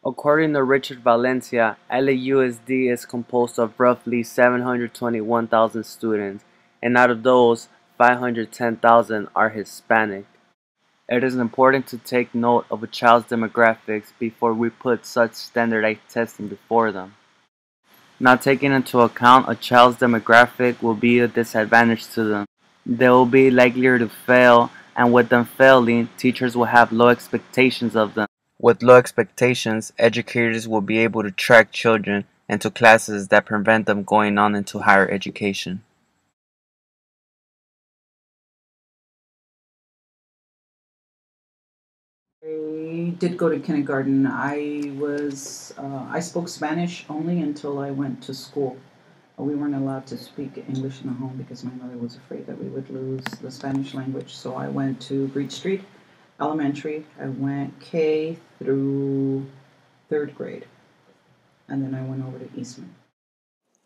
According to Richard Valencia, LAUSD is composed of roughly 721,000 students, and out of those, 510,000 are Hispanic. It is important to take note of a child's demographics before we put such standardized testing before them. Not taking into account a child's demographic will be a disadvantage to them. They will be likelier to fail, and with them failing, teachers will have low expectations of them. With low expectations, educators will be able to track children into classes that prevent them going on into higher education. I did go to kindergarten. I spoke Spanish only until I went to school. We weren't allowed to speak English in the home because my mother was afraid that we would lose the Spanish language. So I went to Breed Street Elementary. I went K through third grade, and then I went over to Eastman.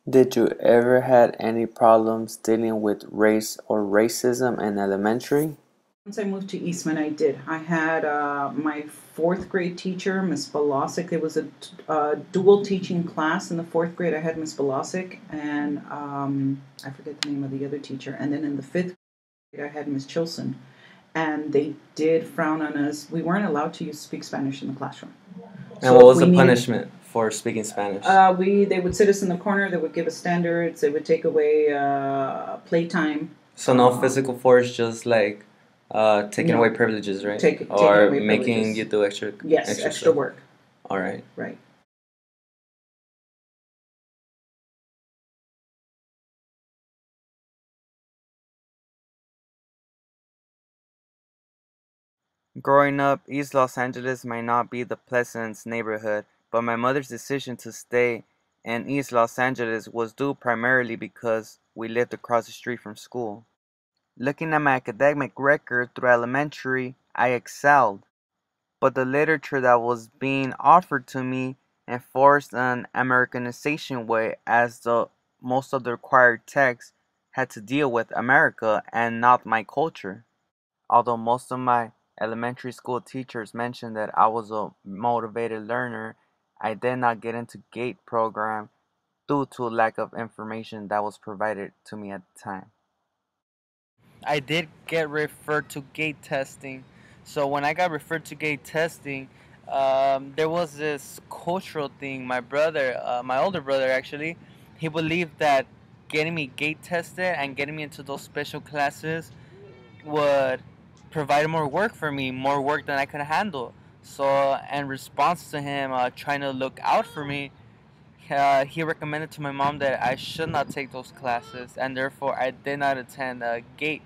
Did you ever had any problems dealing with race or racism in elementary? Once I moved to Eastman, I did. I had my fourth grade teacher, Miss Balosic. It was a dual teaching class in the fourth grade. I had Miss Balosic, and I forget the name of the other teacher. And then in the fifth grade, I had Miss Chilson. And they did frown on us. We weren't allowed to speak Spanish in the classroom. And so what was the punishment for speaking Spanish? They would sit us in the corner. They would give us standards. They would take away playtime. So no physical force, just like taking away privileges, right? Or away making privileges. You do extra. Yes, extra work. All right. Right. Growing up, East Los Angeles might not be the pleasantest neighborhood, but my mother's decision to stay in East Los Angeles was due primarily because we lived across the street from school. Looking at my academic record through elementary, I excelled, but the literature that was being offered to me enforced an Americanization way, as the most of the required texts had to deal with America and not my culture. Although most of my elementary school teachers mentioned that I was a motivated learner, I did not get into GATE program due to lack of information that was provided to me at the time. I did get referred to GATE testing. So when I got referred to GATE testing, there was this cultural thing. My brother, my older brother actually, he believed that getting me GATE tested and getting me into those special classes would provide more work for me, more work than I could handle. So in response to him trying to look out for me, he recommended to my mom that I should not take those classes, and therefore I did not attend GATE.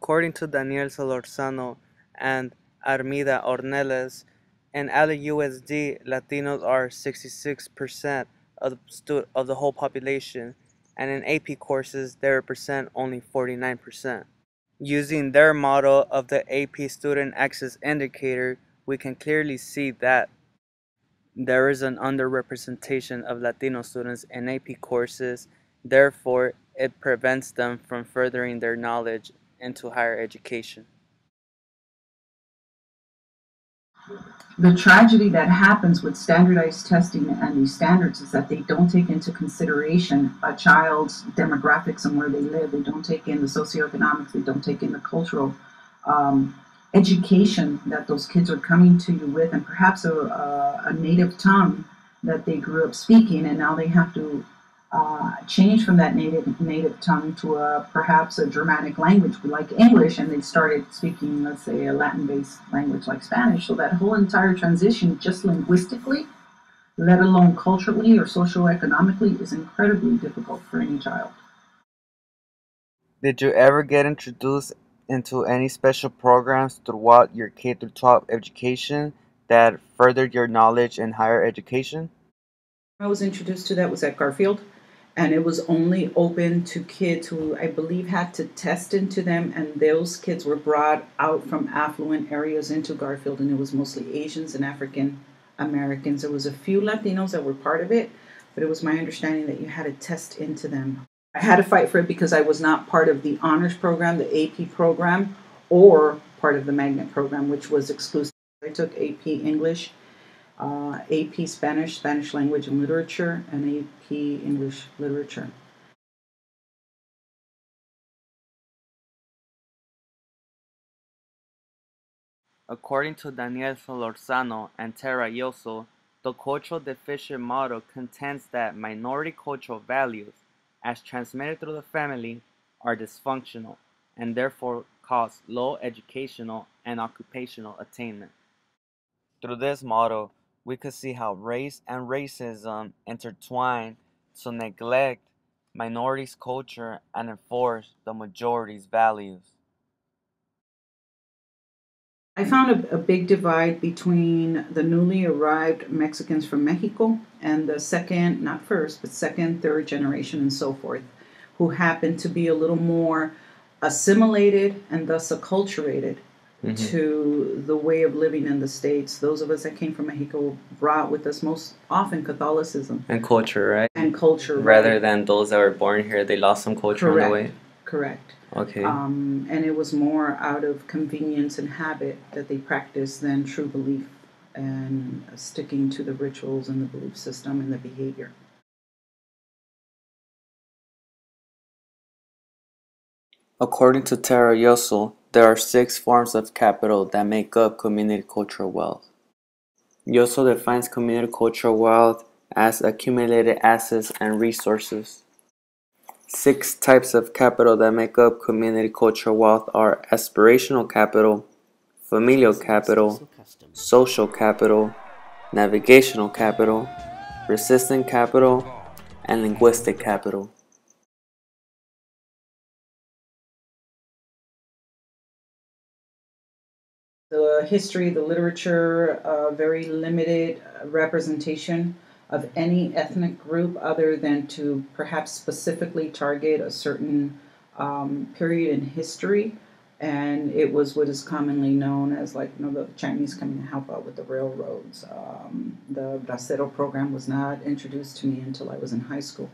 According to Daniel Solorzano and Armida Ornelas, in LAUSD, Latinos are 66% of the whole population, and in AP courses, they represent only 49%. Using their model of the AP Student Access Indicator, we can clearly see that there is an underrepresentation of Latino students in AP courses, therefore, it prevents them from furthering their knowledge into higher education. The tragedy that happens with standardized testing and these standards is that they don't take into consideration a child's demographics and where they live. They don't take in the socioeconomics. They don't take in the cultural education that those kids are coming to you with, and perhaps a native tongue that they grew up speaking, and now they have to change from that native tongue to perhaps a Germanic language like English, and they started speaking, let's say, a Latin-based language like Spanish. So that whole entire transition, just linguistically, let alone culturally or socioeconomically, is incredibly difficult for any child. Did you ever get introduced into any special programs throughout your K through 12 education that furthered your knowledge in higher education? I was introduced to that was at Garfield, and it was only open to kids who I believe had to test into them, and those kids were brought out from affluent areas into Garfield, and it was mostly Asians and African Americans. There was a few Latinos that were part of it, but it was my understanding that you had to test into them. I had to fight for it because I was not part of the honors program, the AP program, or part of the magnet program, which was exclusive. I took AP English AP Spanish, Spanish language and literature, and AP English literature. According to Daniel Solorzano and Tara Yosso, the cultural deficient model contends that minority cultural values, as transmitted through the family, are dysfunctional and therefore cause low educational and occupational attainment. Through this model, we could see how race and racism intertwine to neglect minorities' culture and enforce the majority's values. I found a big divide between the newly arrived Mexicans from Mexico and the second, not first, but second, third generation, and so forth, who happen to be a little more assimilated and thus acculturated to the way of living in the States. Those of us that came from Mexico brought with us most often Catholicism And culture, right? and culture. Rather right? than those that were born here, they lost some culture on the way. Correct. Okay. And it was more out of convenience and habit that they practiced than true belief and sticking to the rituals and the belief system and the behavior. According to Tara Yosso, there are 6 forms of capital that make up community cultural wealth. Yosso defines community cultural wealth as accumulated assets and resources. 6 types of capital that make up community cultural wealth are aspirational capital, familial capital, social capital, navigational capital, resistant capital, and linguistic capital. The history, the literature, very limited representation of any ethnic group other than to perhaps specifically target a certain period in history. And it was what is commonly known as, like, the Chinese coming to help out with the railroads. The Bracero program was not introduced to me until I was in high school.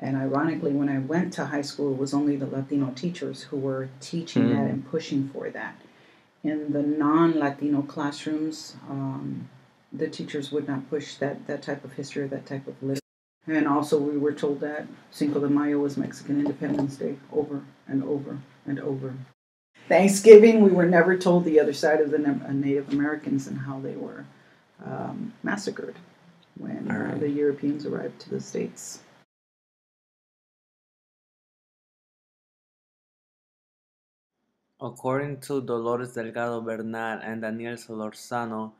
And ironically, when I went to high school, it was only the Latino teachers who were teaching that and pushing for that. In the non-Latino classrooms, the teachers would not push that type of history or that type of literature. And also we were told that Cinco de Mayo was Mexican Independence Day over and over and over. Thanksgiving, we were never told the other side of the Native Americans and how they were massacred when the Europeans arrived to the States. According to Dolores Delgado Bernal and Daniel Solorzano,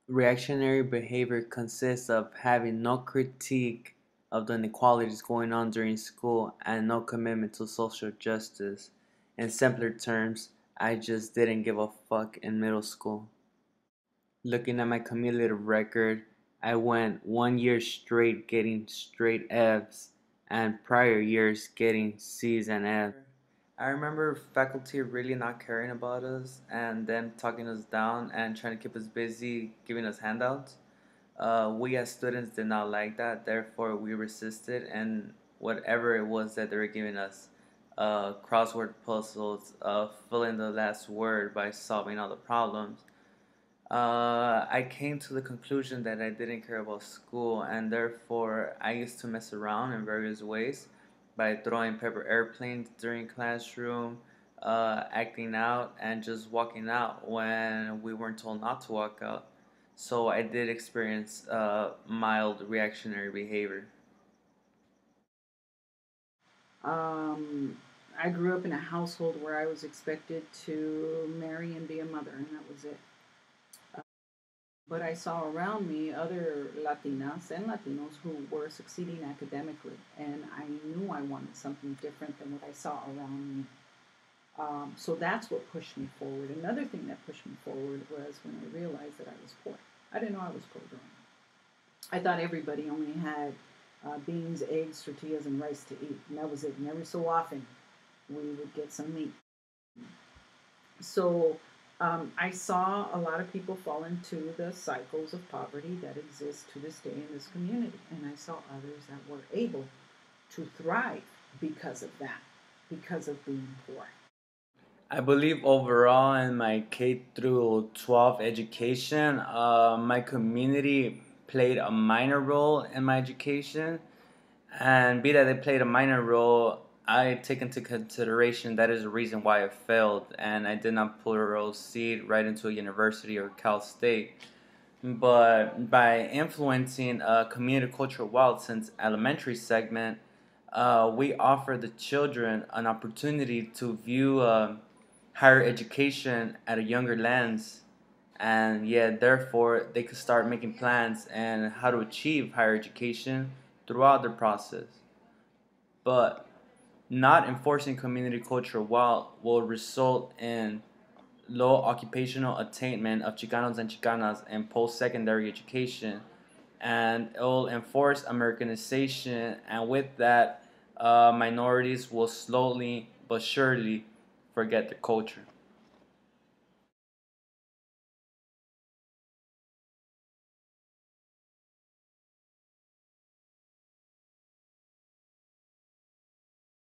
reactionary behavior consists of having no critique of the inequalities going on during school and no commitment to social justice. In simpler terms, I just didn't give a fuck in middle school. Looking at my cumulative record, I went 1 year straight getting straight F's and prior years getting C's and F's. I remember faculty really not caring about us and them talking us down and trying to keep us busy, giving us handouts. We as students did not like that, therefore we resisted, and whatever it was that they were giving us, crossword puzzles, fill in the last word by solving all the problems. I came to the conclusion that I didn't care about school, and therefore I used to mess around in various ways by throwing paper airplanes during classroom, acting out, and just walking out when we weren't told not to walk out. So I did experience mild reactionary behavior. I grew up in a household where I was expected to marry and be a mother, and that was it. But I saw around me other Latinas and Latinos who were succeeding academically, and I knew I wanted something different than what I saw around me. So that's what pushed me forward. Another thing that pushed me forward was when I realized that I was poor. I didn't know I was poor growing up. I thought everybody only had beans, eggs, tortillas, and rice to eat, and that was it. And every so often, we would get some meat. So I saw a lot of people fall into the cycles of poverty that exist to this day in this community. And I saw others that were able to thrive because of that, because of being poor. I believe overall in my K through 12 education, my community played a minor role in my education. And be that they played a minor role, I take into consideration that is the reason why I failed and I did not proceed right into a university or Cal State. But by influencing community cultural wealth since elementary segment, we offer the children an opportunity to view higher education at a younger lens, and yet therefore they could start making plans and how to achieve higher education throughout the process. But not enforcing community culture will result in low occupational attainment of Chicanos and Chicanas in post-secondary education, and it will enforce Americanization, and with that, minorities will slowly but surely forget their culture.